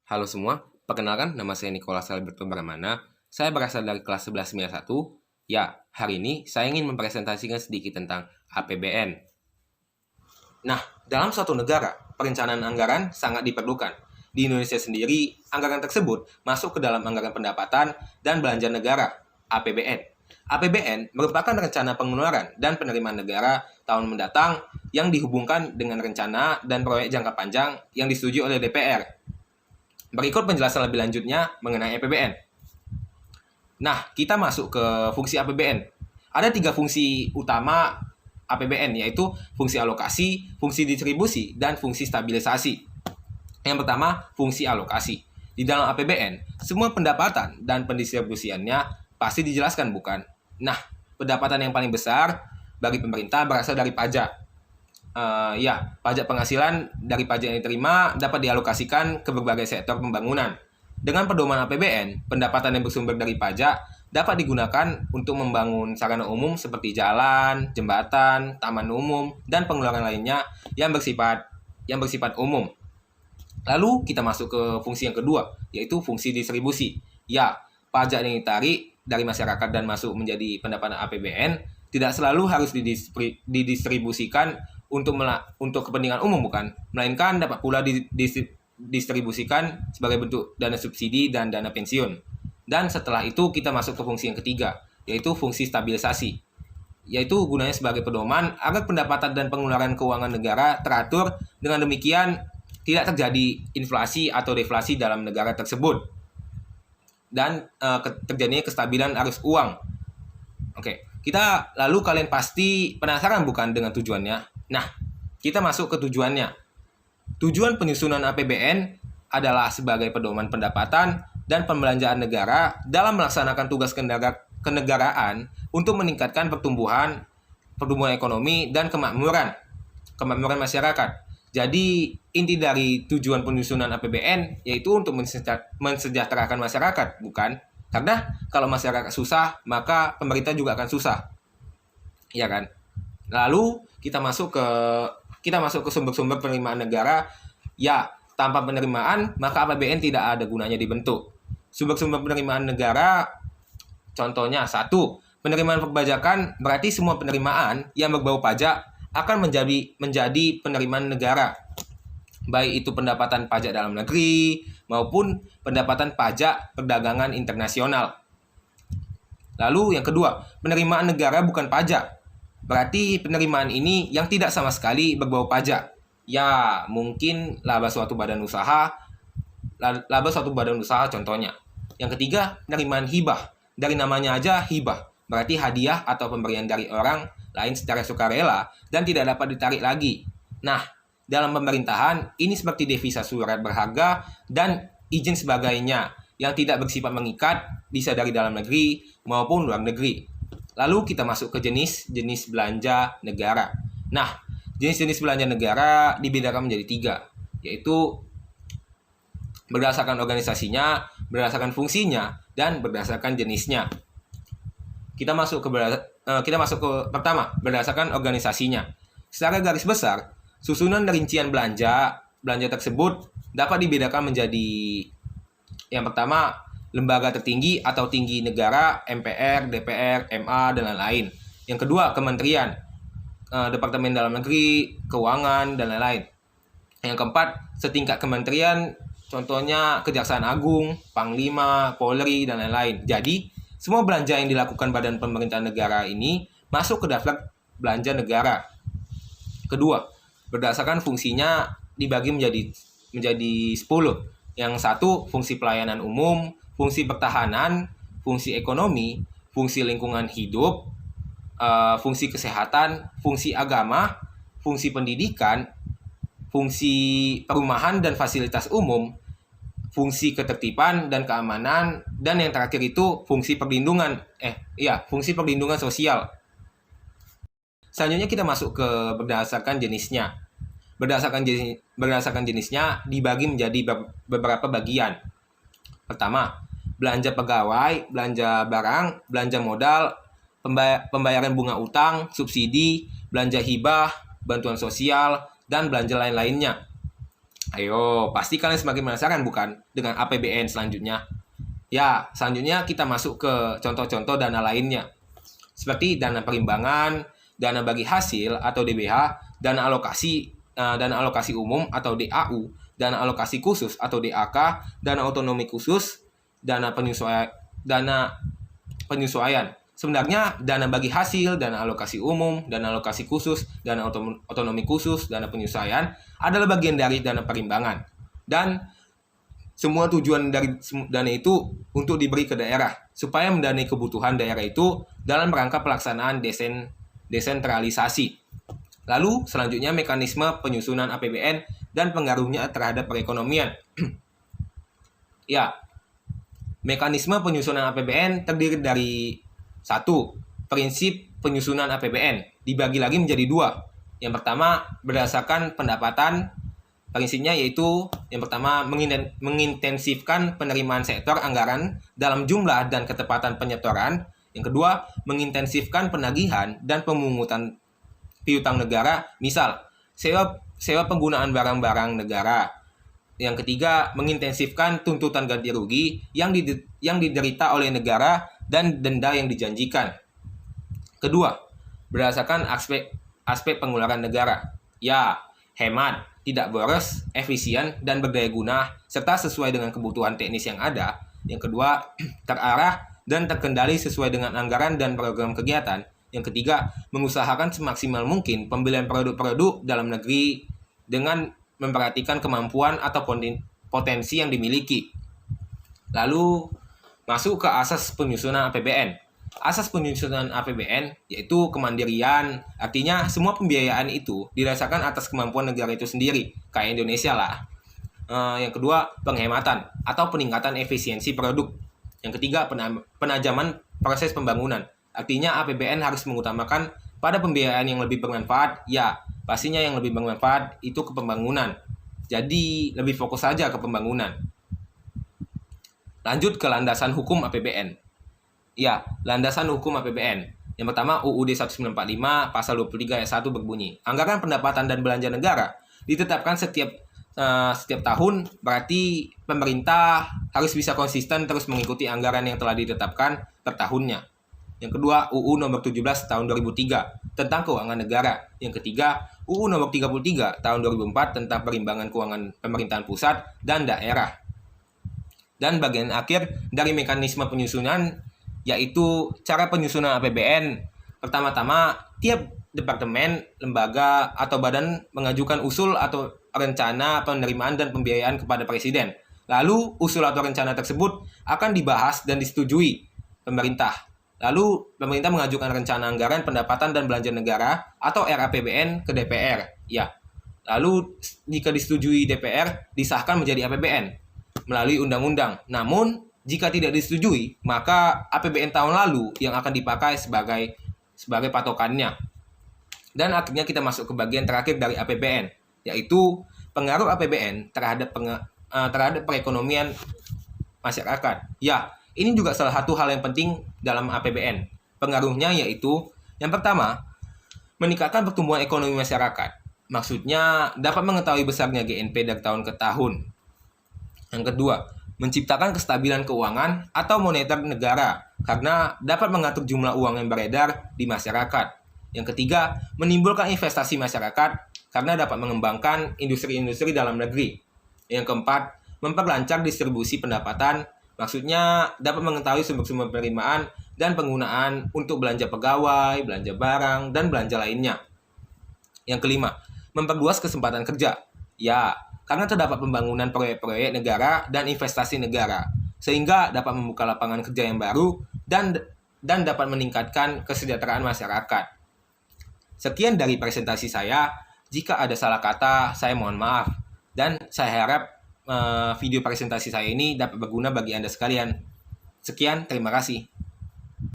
Halo semua, perkenalkan nama saya Nicholas Alberto Bramana. Saya berasal dari kelas 1191. Ya, hari ini saya ingin mempresentasikan sedikit tentang APBN. Nah, dalam suatu negara, perencanaan anggaran sangat diperlukan. Di Indonesia sendiri, anggaran tersebut masuk ke dalam anggaran pendapatan dan belanja negara, APBN. APBN merupakan rencana pengeluaran dan penerimaan negara tahun mendatang yang dihubungkan dengan rencana dan proyek jangka panjang yang disetujui oleh DPR. Berikut penjelasan lebih lanjutnya mengenai APBN. Nah, kita masuk ke fungsi APBN. Ada 3 fungsi utama APBN, yaitu fungsi alokasi, fungsi distribusi, dan fungsi stabilisasi. Yang pertama, fungsi alokasi. Di dalam APBN, semua pendapatan dan pendistribusiannya pasti dijelaskan, bukan? Nah, pendapatan yang paling besar bagi pemerintah berasal dari pajak. Pajak penghasilan dari pajak yang diterima dapat dialokasikan ke berbagai sektor pembangunan. Dengan pedoman APBN, pendapatan yang bersumber dari pajak dapat digunakan untuk membangun sarana umum seperti jalan, jembatan, taman umum, dan pengeluaran lainnya yang bersifat umum. Lalu kita masuk ke fungsi yang kedua, yaitu fungsi distribusi. Ya, pajak yang ditarik dari masyarakat dan masuk menjadi pendapatan APBN tidak selalu harus didistribusikan untuk kepentingan umum, bukan, melainkan dapat pula didistribusikan sebagai bentuk dana subsidi dan dana pensiun. Dan setelah itu kita masuk ke fungsi yang ketiga, yaitu fungsi stabilisasi, yaitu gunanya sebagai pedoman agar pendapatan dan pengeluaran keuangan negara teratur, dengan demikian tidak terjadi inflasi atau deflasi dalam negara tersebut dan terjadinya kestabilan arus uang. Oke, kalian pasti penasaran bukan dengan tujuannya? Nah, kita masuk ke tujuannya. Tujuan penyusunan APBN adalah sebagai pedoman pendapatan dan pembelanjaan negara dalam melaksanakan tugas kenegaraan untuk meningkatkan pertumbuhan ekonomi dan kemakmuran masyarakat. Jadi, inti dari tujuan penyusunan APBN yaitu untuk mensejahterakan masyarakat, bukan? Karena kalau masyarakat susah, maka pemerintah juga akan susah. Iya kan? Lalu kita masuk ke sumber-sumber penerimaan negara. Ya, tanpa penerimaan maka APBN tidak ada gunanya dibentuk. Sumber-sumber penerimaan negara, contohnya 1, penerimaan perpajakan, berarti semua penerimaan yang berbau pajak akan menjadi penerimaan negara. Baik itu pendapatan pajak dalam negeri maupun pendapatan pajak perdagangan internasional. Lalu yang kedua, penerimaan negara bukan pajak. Berarti penerimaan ini yang tidak sama sekali berbau pajak. Ya, mungkin laba suatu badan usaha contohnya. Yang ketiga, penerimaan hibah. Dari namanya aja hibah, berarti hadiah atau pemberian dari orang lain secara sukarela dan tidak dapat ditarik lagi. Nah, dalam pemerintahan, ini seperti devisa surat berharga dan izin sebagainya yang tidak bersifat mengikat, bisa dari dalam negeri maupun luar negeri. Lalu kita masuk ke jenis belanja negara. Nah, jenis-jenis belanja negara dibedakan menjadi 3, yaitu berdasarkan organisasinya, berdasarkan fungsinya, dan berdasarkan jenisnya. Kita masuk ke pertama, berdasarkan organisasinya. Secara garis besar, susunan rincian belanja tersebut dapat dibedakan menjadi yang pertama, lembaga tertinggi atau tinggi negara, MPR, DPR, MA, dan lain-lain. Yang kedua, kementerian, Departemen Dalam Negeri, Keuangan, dan lain-lain. Yang keempat, setingkat kementerian, contohnya Kejaksaan Agung, Panglima, Polri, dan lain-lain. Jadi, semua belanja yang dilakukan badan pemerintahan negara ini masuk ke daftar belanja negara. Kedua, berdasarkan fungsinya dibagi menjadi 10. Yang 1, fungsi pelayanan umum, fungsi pertahanan, fungsi ekonomi, fungsi lingkungan hidup, fungsi kesehatan, fungsi agama, fungsi pendidikan, fungsi perumahan dan fasilitas umum, fungsi ketertiban dan keamanan, dan yang terakhir itu fungsi perlindungan sosial. Selanjutnya kita masuk ke berdasarkan jenisnya. Berdasarkan jenisnya dibagi menjadi beberapa bagian. Pertama, belanja pegawai, belanja barang, belanja modal, pembayaran bunga utang, subsidi, belanja hibah, bantuan sosial, dan belanja lain-lainnya. Ayo, pasti kalian semakin penasaran bukan dengan APBN selanjutnya? Ya, selanjutnya kita masuk ke contoh-contoh dana lainnya. Seperti dana perimbangan, dana bagi hasil atau DBH, dana alokasi umum atau DAU, dana alokasi khusus atau DAK, dana otonomi khusus, dana penyesuaian. Sebenarnya dana bagi hasil, dana alokasi umum, dana alokasi khusus, dana otonomi khusus, dana penyesuaian adalah bagian dari dana perimbangan. Dan semua tujuan dari dana itu untuk diberi ke daerah supaya mendanai kebutuhan daerah itu dalam rangka pelaksanaan desentralisasi. Lalu selanjutnya mekanisme penyusunan APBN dan pengaruhnya terhadap perekonomian. Ya, mekanisme penyusunan APBN terdiri dari 1. Prinsip penyusunan APBN dibagi lagi menjadi 2. Yang pertama berdasarkan pendapatan. Prinsipnya yaitu yang pertama mengintensifkan penerimaan sektor anggaran dalam jumlah dan ketepatan penyetoran. Yang kedua mengintensifkan penagihan dan pemungutan piutang negara, misal sewa penggunaan barang-barang negara. Yang ketiga mengintensifkan tuntutan ganti rugi yang diderita oleh negara dan denda yang dijanjikan. Kedua, berdasarkan aspek pengeluaran negara. Ya, hemat, tidak boros, efisien, dan berdaya guna, serta sesuai dengan kebutuhan teknis yang ada. Yang kedua, terarah dan terkendali sesuai dengan anggaran dan program kegiatan. Yang ketiga, mengusahakan semaksimal mungkin pembelian produk-produk dalam negeri dengan memperhatikan kemampuan atau potensi yang dimiliki. Lalu, masuk ke asas penyusunan APBN. Asas penyusunan APBN yaitu kemandirian, artinya semua pembiayaan itu didasarkan atas kemampuan negara itu sendiri, kayak Indonesia lah. Yang kedua, penghematan atau peningkatan efisiensi produk. Yang ketiga, penajaman proses pembangunan. Artinya APBN harus mengutamakan pada pembiayaan yang lebih bermanfaat. Ya, pastinya yang lebih bermanfaat itu ke pembangunan. Jadi lebih fokus saja ke pembangunan. Lanjut ke landasan hukum APBN. Ya, landasan hukum APBN. Yang pertama, UUD 1945 pasal 23 ayat 1 berbunyi, anggaran pendapatan dan belanja negara ditetapkan setiap tahun, berarti pemerintah harus bisa konsisten terus mengikuti anggaran yang telah ditetapkan per tahunnya. Yang kedua, UU nomor 17 tahun 2003 tentang keuangan negara. Yang ketiga, UU nomor 33 tahun 2004 tentang perimbangan keuangan pemerintahan pusat dan daerah. Dan bagian akhir dari mekanisme penyusunan yaitu cara penyusunan APBN. Pertama-tama, tiap departemen, lembaga, atau badan mengajukan usul atau rencana penerimaan dan pembiayaan kepada Presiden. Lalu, usul atau rencana tersebut akan dibahas dan disetujui pemerintah. Lalu, pemerintah mengajukan rencana anggaran pendapatan dan belanja negara atau RAPBN ke DPR. Ya. Lalu, jika disetujui DPR, disahkan menjadi APBN melalui undang-undang. Namun, jika tidak disetujui, maka APBN tahun lalu yang akan dipakai sebagai patokannya. Dan akhirnya kita masuk ke bagian terakhir dari APBN, yaitu pengaruh APBN terhadap perekonomian masyarakat. Ya, ini juga salah satu hal yang penting dalam APBN. Pengaruhnya yaitu, yang pertama, meningkatkan pertumbuhan ekonomi masyarakat. Maksudnya, dapat mengetahui besarnya GNP dari tahun ke tahun. Yang kedua, menciptakan kestabilan keuangan atau moneter negara karena dapat mengatur jumlah uang yang beredar di masyarakat. Yang ketiga, menimbulkan investasi masyarakat karena dapat mengembangkan industri-industri dalam negeri. Yang keempat, memperlancar distribusi pendapatan, maksudnya dapat mengetahui sumber-sumber penerimaan dan penggunaan untuk belanja pegawai, belanja barang, dan belanja lainnya. Yang kelima, memperluas kesempatan kerja. Ya, karena terdapat pembangunan proyek-proyek negara dan investasi negara, sehingga dapat membuka lapangan kerja yang baru dan dapat meningkatkan kesejahteraan masyarakat. Sekian dari presentasi saya. Jika ada salah kata, saya mohon maaf. Dan saya harap video presentasi saya ini dapat berguna bagi Anda sekalian. Sekian, terima kasih.